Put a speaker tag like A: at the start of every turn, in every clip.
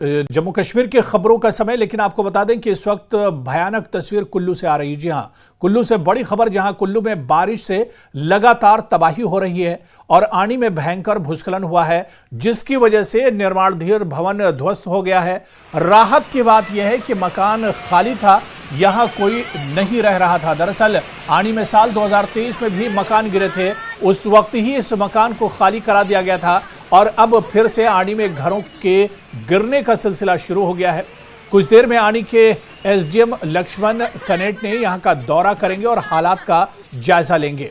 A: जम्मू कश्मीर की खबरों का समय, लेकिन आपको बता दें कि इस वक्त भयानक तस्वीर कुल्लू से आ रही है। जी हां, कुल्लू से बड़ी खबर, जहां कुल्लू में बारिश से लगातार तबाही हो रही है और आनी में भयंकर भूस्खलन हुआ है, जिसकी वजह से निर्माणाधीन भवन ध्वस्त हो गया है। राहत की बात यह है कि मकान खाली था, यहां कोई नहीं रह रहा था। दरअसल आनी में साल 2023 में भी मकान गिरे थे, उस वक्त ही इस मकान को खाली करा दिया गया था और अब फिर से आनी में घरों के गिरने का सिलसिला शुरू हो गया है। कुछ देर में आनी के एसडीएम लक्ष्मण कनेट ने यहां का दौरा करेंगे और हालात का जायजा लेंगे।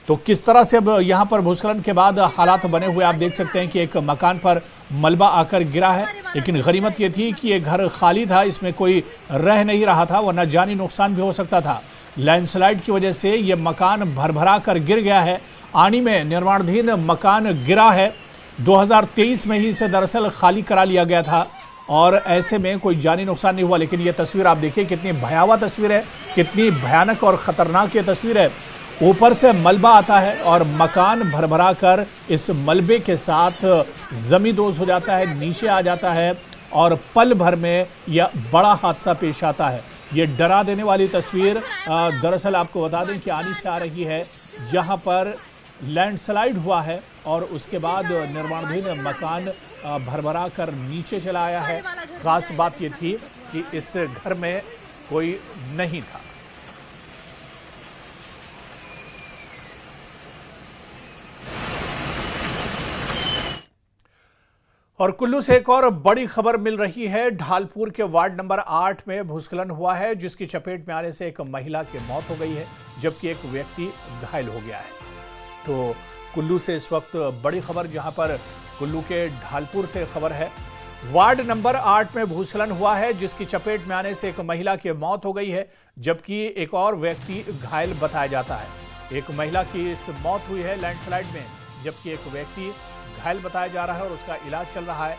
A: तो किस तरह से अब यहां पर भूस्खलन के बाद हालात बने हुए आप देख सकते हैं कि एक मकान पर मलबा आकर गिरा है, लेकिन गनीमत यह थी कि ये घर खाली था, इसमें कोई रह नहीं रहा था, वरना जानी नुकसान भी हो सकता था। लैंडस्लाइड की वजह से यह मकान भरभरा कर गिर गया है। आनी में निर्माणाधीन मकान गिरा है, 2023 में ही इसे दरअसल खाली करा लिया गया था और ऐसे में कोई जानी नुकसान नहीं हुआ। लेकिन यह तस्वीर आप देखिए, कितनी भयावह तस्वीर है, कितनी भयानक और खतरनाक ये तस्वीर है। ऊपर से मलबा आता है और मकान भरभरा कर इस मलबे के साथ जमींदोज हो जाता है, नीचे आ जाता है और पल भर में यह बड़ा हादसा पेश आता है। ये डरा देने वाली तस्वीर दरअसल आपको बता दें कि आनी से आ रही है, जहां पर लैंडस्लाइड हुआ है और उसके बाद निर्माणाधीन मकान भरभरा कर नीचे चला आया है। खास बात यह थी कि इस घर में कोई नहीं था। और कुल्लू से एक और बड़ी खबर मिल रही है। ढालपुर के वार्ड नंबर 8 में भूस्खलन हुआ है, जिसकी चपेट में आने से एक महिला की मौत हो गई है, जबकि एक व्यक्ति घायल हो गया है। तो कुल्लू से इस वक्त बड़ी खबर, जहां पर कुल्लू के ढालपुर से खबर है। वार्ड नंबर 8 में भूस्खलन हुआ है, जिसकी चपेट में आने से एक महिला की मौत हो गई है, जबकि एक और व्यक्ति घायल बताया जाता है। एक महिला की इस मौत हुई है लैंडस्लाइड में, जबकि एक व्यक्ति घायल बताया जा रहा है और उसका इलाज चल रहा है।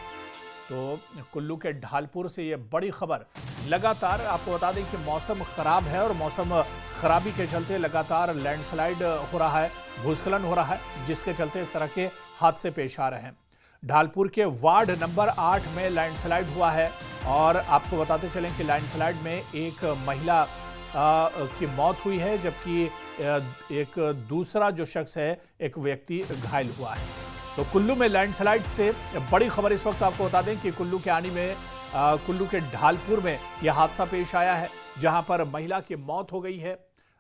A: तो कुल्लू के ढालपुर से ये बड़ी खबर। लगातार आपको बता दें कि मौसम खराब है और मौसम खराबी के चलते लगातार लैंडस्लाइड हो रहा है, भूस्खलन हो रहा है, जिसके चलते इस तरह के हादसे पेश आ रहे हैं। ढालपुर के वार्ड नंबर 8 में लैंडस्लाइड हुआ है और आपको बताते चलें कि लैंडस्लाइड में एक महिला की मौत हुई है, जबकि एक दूसरा जो शख्स है, एक व्यक्ति घायल हुआ है। तो कुल्लू में लैंडस्लाइड से बड़ी खबर इस वक्त आपको बता दें कि कुल्लू के आनी में कुल्लू के ढालपुर में यह हादसा पेश आया है, जहां पर महिला की मौत हो गई है।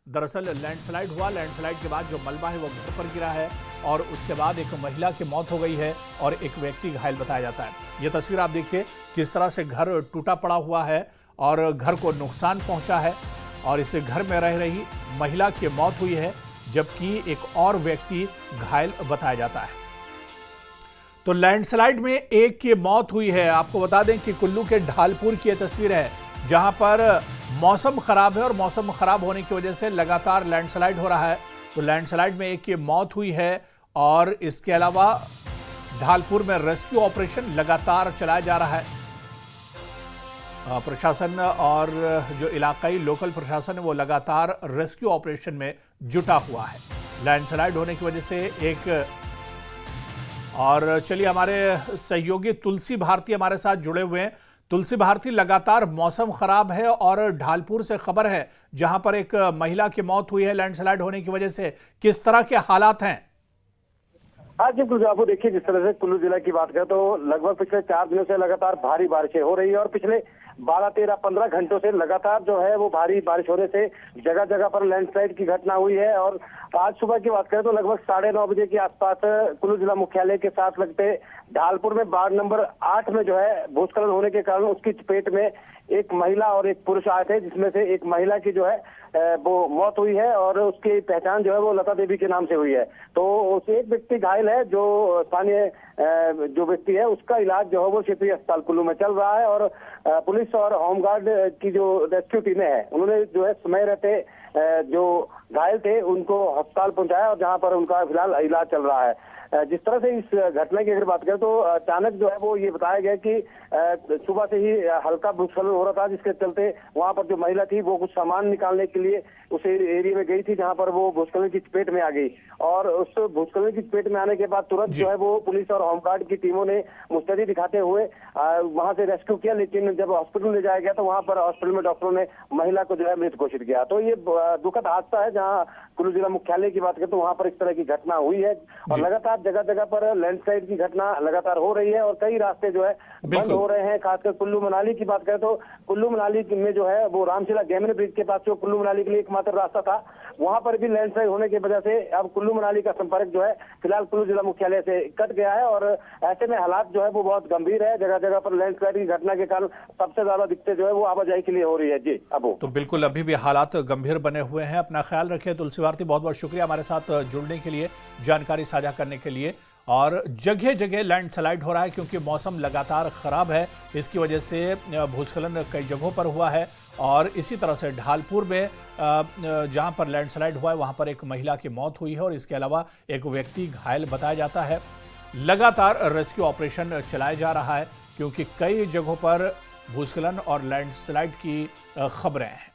A: दरअसल लैंडस्लाइड हुआ, लैंडस्लाइड के बाद जो मलबा है वो घर पर गिरा है और उसके बाद एक महिला की मौत हो गई है और एक व्यक्ति घायल बताया जाता है। यह तस्वीर आप देखिए, किस तरह से घर टूटा पड़ा हुआ है और घर को नुकसान पहुंचा है और इस घर में रह रही महिला की मौत हुई है, जबकि एक और व्यक्ति घायल बताया जाता है। तो लैंडस्लाइड में एक की मौत हुई है। आपको बता दें कि कुल्लू के ढालपुर की यह तस्वीर है, जहां पर मौसम खराब है और मौसम खराब होने की वजह से लगातार लैंडस्लाइड हो रहा है। तो लैंडस्लाइड में एक की मौत हुई है और इसके अलावा ढालपुर में रेस्क्यू ऑपरेशन लगातार चलाया जा रहा है। प्रशासन और जो इलाकाई लोकल प्रशासन है वो लगातार रेस्क्यू ऑपरेशन में जुटा हुआ है लैंडस्लाइड होने की वजह से। एक और चलिए, हमारे सहयोगी तुलसी भारती हमारे साथ जुड़े हुए हैं। तुलसी भारती, लगातार मौसम खराब है और ढालपुर से खबर है, जहां पर एक महिला की मौत हुई है लैंडस्लाइड होने की वजह से। किस तरह के हालात हैं?
B: आज जी कुछ आपको देखिए, जिस तरह से कुल्लू जिला की बात करें तो लगभग पिछले 4 दिनों से लगातार भारी बारिशें हो रही है और पिछले 12, 13, 15 घंटों से लगातार जो है वो भारी बारिश होने से जगह जगह पर लैंडस्लाइड की घटना हुई है। और आज सुबह की बात करें तो लगभग 9:30 बजे के आसपास कुल्लू जिला मुख्यालय के साथ लगते ढालपुर में वार्ड नंबर 8 में जो है भूस्खलन होने के कारण उसकी चपेट में एक महिला और एक पुरुष आए थे, जिसमें से एक महिला की जो है वो मौत हुई है और उसकी पहचान जो है वो लता देवी के नाम से हुई है। तो उस एक व्यक्ति घायल है, जो स्थानीय जो व्यक्ति है उसका इलाज जो है वो क्षेत्रीय अस्पताल कुल्लू में चल रहा है। और पुलिस और होमगार्ड की जो रेस्क्यू टीमें हैं, उन्होंने जो है समय रहते जो घायल थे उनको अस्पताल पहुंचाया और जहां पर उनका फिलहाल इलाज चल रहा है। जिस तरह से इस घटना की अगर बात करें तो अचानक जो है वो ये बताया गया कि सुबह से ही हल्का भूस्खलन हो रहा था, जिसके चलते वहां पर जो महिला थी वो कुछ सामान निकालने के लिए उस एरिया में गई थी, जहां पर वो भूस्खलन की चपेट में आ गई। और उस भूस्खलन की चपेट में आने के बाद तुरंत जो है वो पुलिस और होमगार्ड की टीमों ने मुस्तैदी दिखाते हुए वहां से रेस्क्यू किया, लेकिन जब हॉस्पिटल ले जाया गया तो वहां पर हॉस्पिटल में डॉक्टरों ने महिला को जो है मृत घोषित किया। तो ये दुखद हादसा है, जहां कुल्लू जिला मुख्यालय की बात करें तो वहां पर इस तरह की घटना हुई है और लगातार जगह जगह पर लैंडस्लाइड की घटना लगातार हो रही है और कई रास्ते जो है बंद हो रहे हैं। खासकर कुल्लू मनाली की बात करें तो कुल्लू मनाली में जो है वो रामशिला गेमन ब्रिज के पास जो कुल्लू मनाली के लिए एकमात्र रास्ता था, वहां पर भी लैंडस्लाइड होने की वजह से अब कुल्लू मनाली का संपर्क जो है फिलहाल कुल्लू जिला मुख्यालय से कट गया है और ऐसे में हालात जो है वो बहुत गंभीर है। जगह जगह पर लैंडस्लाइड की घटना के कारण सबसे ज्यादा दिक्कतें जो है वो आवाजाही के लिए हो रही है। जी अबू
A: तो बिल्कुल अभी भी हालात गंभीर बने हुए हैं। अपना ख्याल रखिए। तुलसी भारती, बहुत बहुत शुक्रिया हमारे साथ जुड़ने के लिए, जानकारी साझा करने के लिए। और जगह जगह लैंडस्लाइड हो रहा है क्योंकि मौसम लगातार खराब है, इसकी वजह से भूस्खलन कई जगहों पर हुआ है। और इसी तरह से ढालपुर में जहां पर लैंडस्लाइड हुआ है वहां पर एक महिला की मौत हुई है और इसके अलावा एक व्यक्ति घायल बताया जाता है। लगातार रेस्क्यू ऑपरेशन चलाया जा रहा है क्योंकि कई जगहों पर भूस्खलन और लैंडस्लाइड की खबरें हैं।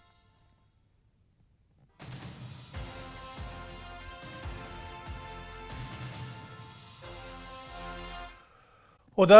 A: उधर